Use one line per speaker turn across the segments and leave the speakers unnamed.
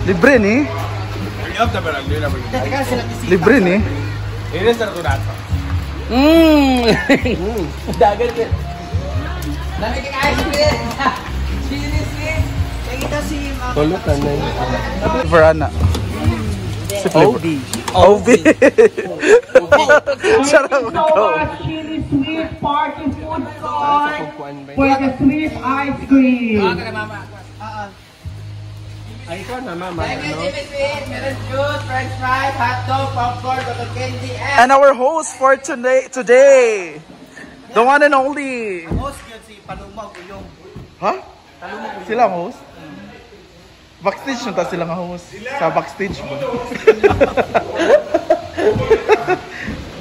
Libre ni? Libre ni?
Ini sarap nato.
Dagat eh. Dami kang ice cream. Seriously? Nakita si Mama.
Tulog ka na.
Verana. Si Obi. Obi. Sarap
So much chili sweet party food court for the sweet ice cream.
Ay, ikaw na, Mama.
Meron juice, french fries, hot dog, popcorn, cotton candy,
And our host for today. The one and only.
host yun si Palumog yung.
Ha? Sila ang host? Backstage na ta sila nga host. Sa backstage ba?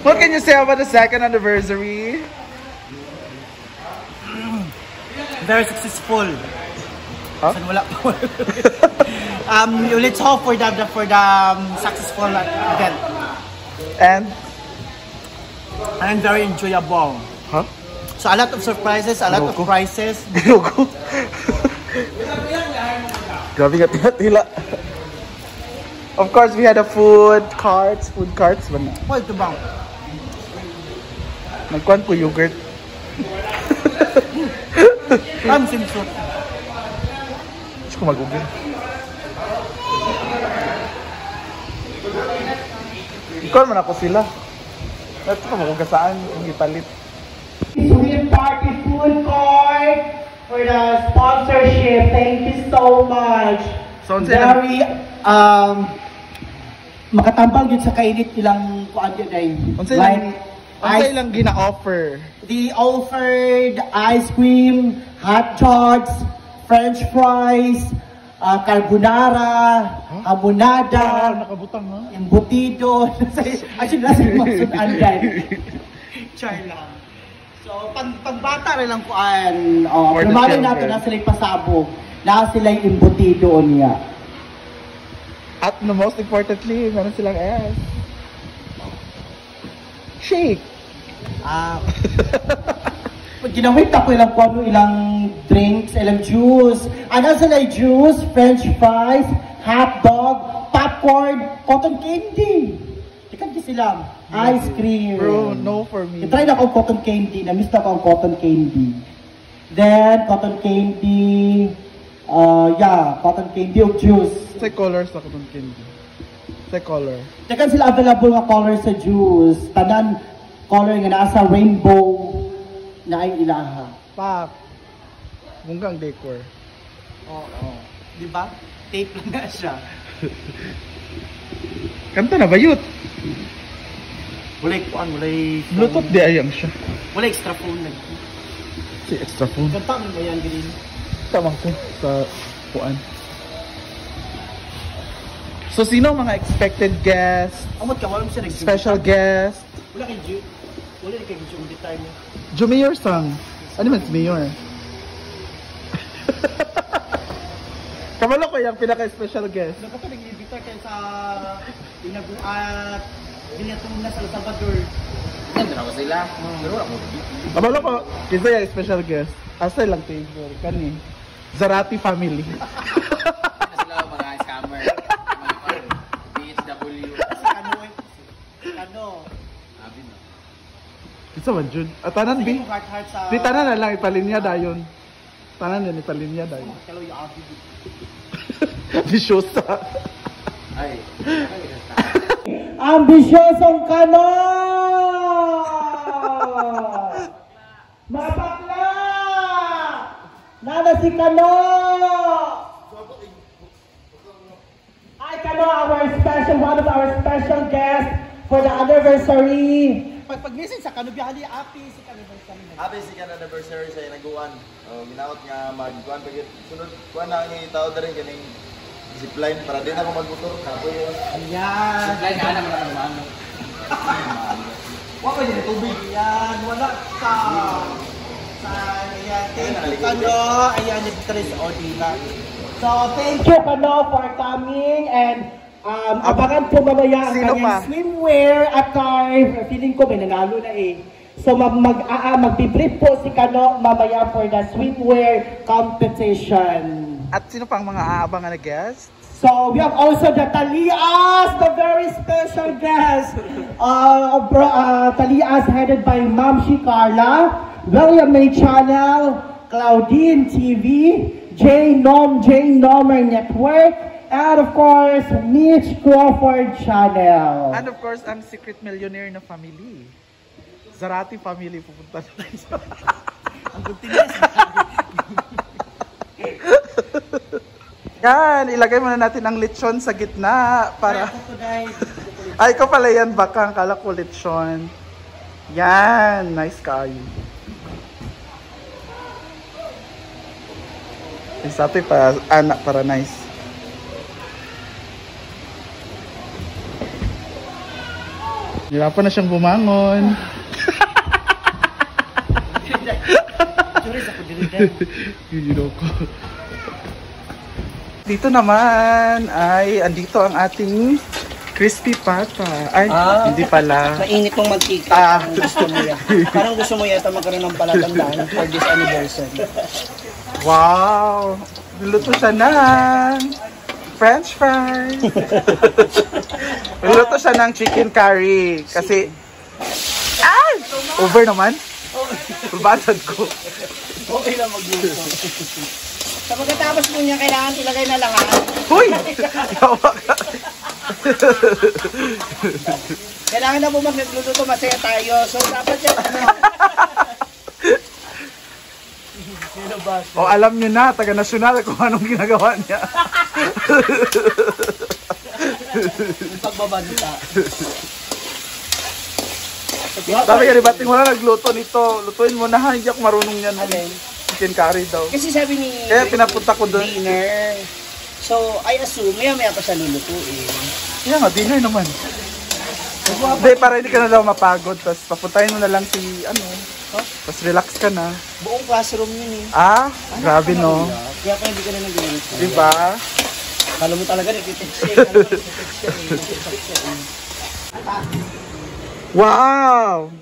What can you say about the second anniversary?
Very successful.
Huh?
Wala pa. Let's hope for the successful event.
And?
And very enjoyable.
Huh?
So a lot of surprises, a lot of prizes.
Logo. Grabe nga tila. Of course, we had a food carts ba na?
Well, ito bang?
Nagkuhan po yogurt.
Simso.
Gusto ko mag-ugin. Ikaw man ako sila. Ito ka magugasaan yung ipalit.
Sweet party food court for the sponsorship. Thank you so much.
So,
Very makatambal yun sa kainit ilang kuan yun ay.
Like ilang gina-offer?
The offered ice cream, hot dogs, french fries, carbonara, hamonada,
Nakabutang ha?
embutido. Actually, nasa yung masudan dyan. Char lang. So, pagbata rin lang kuan.
For the
Lumalin
children.
natin na sila'y pasabog. Na sila'y embutido niya.
At no, most importantly, meron silang ass. Shake!
Pag ginawit ako ilang kuano, ilang drinks, ilang juice. Ano sila'y juice, french fries, hot dog, popcorn, cotton candy. Ikan di sila. Ice cream.
Bro, no for me.
I-try na akong cotton candy. Na-miss na akong cotton candy. Then, cotton candy. Cotton candy o juice.
Say colors ako ng candy. Say color.
Tekan sila available nga color sa juice. Tanan color nga nasa rainbow na ay ilaha.
Pak! Munggang decor.
Oo. Di ba? Tape lang na siya.
Kanta na ba yun?
Walay kuan, walay
Bluetooth di ayang siya.
walay extra phone lang.
Si extra phone.
Kanta mo ba yan, Green?
Tamang ko sa puan. So, sino ang mga expected guests?
Amot ka, wala mo siya nag-zoom.
Special guest?
Wala kay Ju. Wala kay Ju. Hindi tayo mo.
Jumayor sang. Ano man si Mayor? Kamalo ko yung pinaka-special guest.
Dapat ito nag-ibita kayo sa Binaguat, Binatunas, El Salvador. Ganda na sila.
Kamalo ko, kisa yung special guest. Asa lang table. Kani. Zarati family.
Sila mga scammer. Mga BHW. Kano. Abi na.
Isa man, Jun. Tanan, B.
Heart sa...
Di tanan na lang, ipalinya dayon. Tanan din, ipalinya dayon.
Kalo yung abi.
Bisyosa.
Ay.
Ambisyosong kano! Mga bakla! Nana si Kano! Ay, Kano, one of our special guests for the anniversary.
Pag-message sa Kano, biyali api si Kano.
Happy second anniversary sa inaguan. Ginaot nga magkuan pag sunod kuan na ang tao na rin kaning zipline para din ako magmotor kapoy.
Ayan. Zipline ka naman ang mano. Wala din tubig. Ayan, wala sa ayan, thank you Kano. Ayan, nag-tres Odila.
So, thank you, Kano, for coming and abangan po mamaya ang
Sino
kanyang
pa?
swimwear at feeling ko may nanalo na eh. So, magbibrief po si Kano mamaya for the swimwear competition.
At sino pang mga aabangan na guests?
So we have also the Talias, the very special guest. Talias headed by Ma'am Carla, William May Channel, Claudine TV, J Nomer Network, and of course, Mitch Crawford Channel.
And of course, ang secret millionaire na family. Zarati family, pupunta na tayo sa...
Ang kuntinas.
Yan, ilagay muna natin ang lechon sa gitna para... Ay, ikaw pala yan, bakang. Kala ko lechon. Yan, nice kayo. Isabi pa, anak para nice. Hirapan na siyang bumangon. Dito naman ay andito ang ating crispy pata. Ay, hindi pala.
Mainit mong magkika. Parang gusto mo yata magkaroon ng palatandaan for this anniversary.
Wow! Niluto siya ng French fries. Niluto siya ng chicken curry. Kasi, ay! Over naman? Pulbatad ko.
Okay lang magluto. Sa pagkatapos po niya, kailangan ilagay na lahat.
Huy! Yawa ka.
Kailangan na po magluluto, masaya tayo. So, dapat yan,
O alam nyo na, taga-nasyonal kung anong ginagawa niya.
yung pagbabanta.
Sabi ka, bating mo na nagluto nito. Lutuin mo na ha, hindi ako marunong yan. Chicken curry daw.
Kasi sabi ni
Kaya pinapunta ko doon.
dinner. So, I assume, maya-maya pa siya lulutuin.
Kaya nga, dinner naman. Hindi, para hindi ka na daw mapagod. Tapos papuntahin mo na lang si, ano, tapos relax ka na.
Buong classroom yun eh.
Ah, grabe no.
Kaya kung hindi ka na nag-iinit.
Diba?
Kala mo talaga nagtitext siya.
Wow!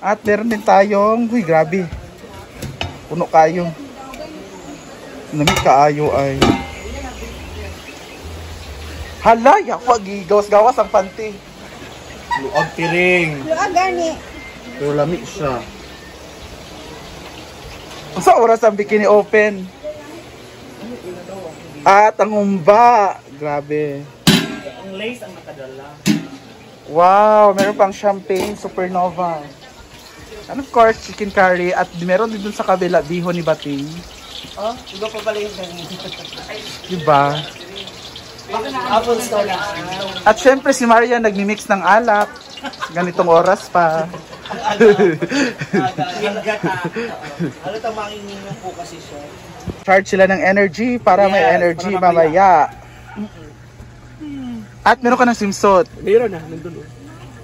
At meron din tayong, uy, grabe. Puno kayo. Namit kaayo ay. Hala, yakwag, gawas-gawas ang panty. Luag tiring.
Luag gani.
Pero lamig siya. Sa oras ang bikini open. At ang humba. Grabe.
Ang lace ang nakadala.
Wow, meron pang champagne, supernova. And of course, chicken curry. At meron din dun sa kabila, bihon ni Bating.
Oh, iba pa pala yung ganyan.
Diba?
Apple store.
At syempre si Maria nagmi-mix ng alak. Ganitong oras pa.
Ano tamangin ninyo po kasi siya?
Charge sila ng energy para may energy mamaya. At meron ka ng swimsuit.
Meron na, nandun.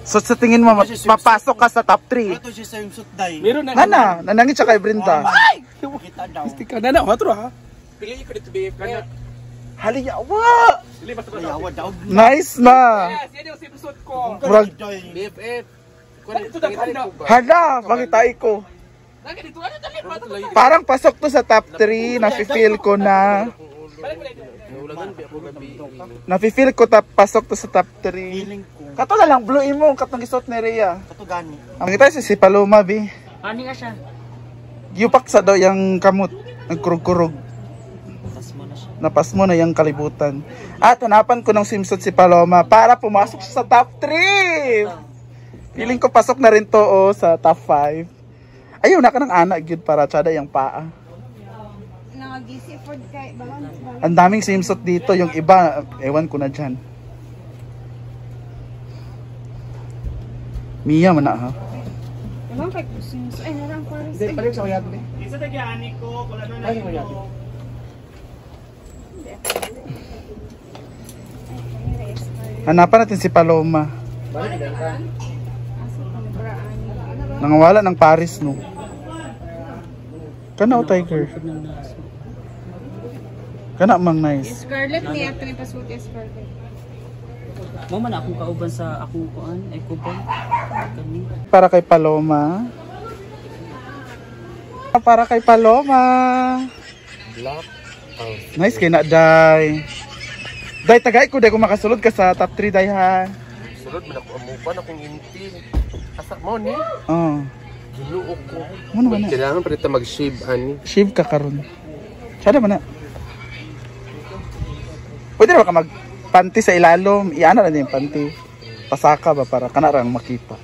So sa tingin mo, mapasok ka sa top 3.
Ito si swimsuit day.
Meron na.
Nana, nanangit siya kay Brenda.
Ay! Kita daw.
Ka na na, hatro ha. Pili ko dito BF ka na.
Haliyawa!
Dili basta basta.
Yawa daw.
Nice na!
Yes, yan yung sipsot ko.
Murag,
BFF. Kuno dito na kanda.
hala, makita ko.
Naka dito ano dali pa.
Parang pasok to sa top 3. Nafe-feel ko na. Nafe-feel ko pasok to sa top 3. Kato na lang, bluein mo. Katong isuot ni Rhea.
Ito gani.
Ang kita si Paloma, bi.
Ani nga siya.
Yupak sa daw yung kamot. Nagkurug-kurug.
Tas mo na siya.
Napas mo na yung kalibutan. At hanapan ko ng swimsuit si Paloma para pumasok siya sa top 3. Feeling ko pasok na rin to sa top 5. Ayaw na ka ng anak yun para tsada yung paa.
Nangagisi food kay balance.
Ang daming swimsuit dito. Yung iba, ewan ko na dyan. Mia man na ha.
Naman kay kusin. Ay, narang pares.
Dili pa rin sa kayat.
Isa tagyani ko, kung ano na
Ay, kayat.
Hanapan natin si Paloma. Nangawala ng Paris, no? Kana o Tiger? Kana mang nice.
Scarlett ni ato ni pasuti Scarlett.
Mama na akong kauban sa akong kuan, ay kuban. Kani.
Para kay Paloma. Para kay Paloma. Nice kay na day. Day tagay ko day ko makasulod ka sa top 3 day ha.
Sulod man ako amupan akong inti. Asa mo ni?
Oh.
Ginuok ko.
Ano ba na?
Kailangan pa dito mag-shave ani.
Shave ka karon. Sada man na. Pwede na ba ka magpanty sa ilalom? Iana na din yung panty. Pasaka ba para kanarang makita.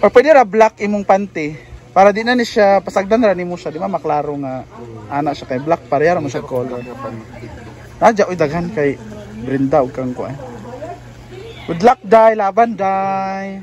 Or pwede ra black imong panty. Para di na ni siya pasagdan ra nimo siya, di ba maklaro nga ana siya kay black pareha ra mo siya color. Nadya uy daghan kay Brenda ug kang kuan. Good luck day, laban day.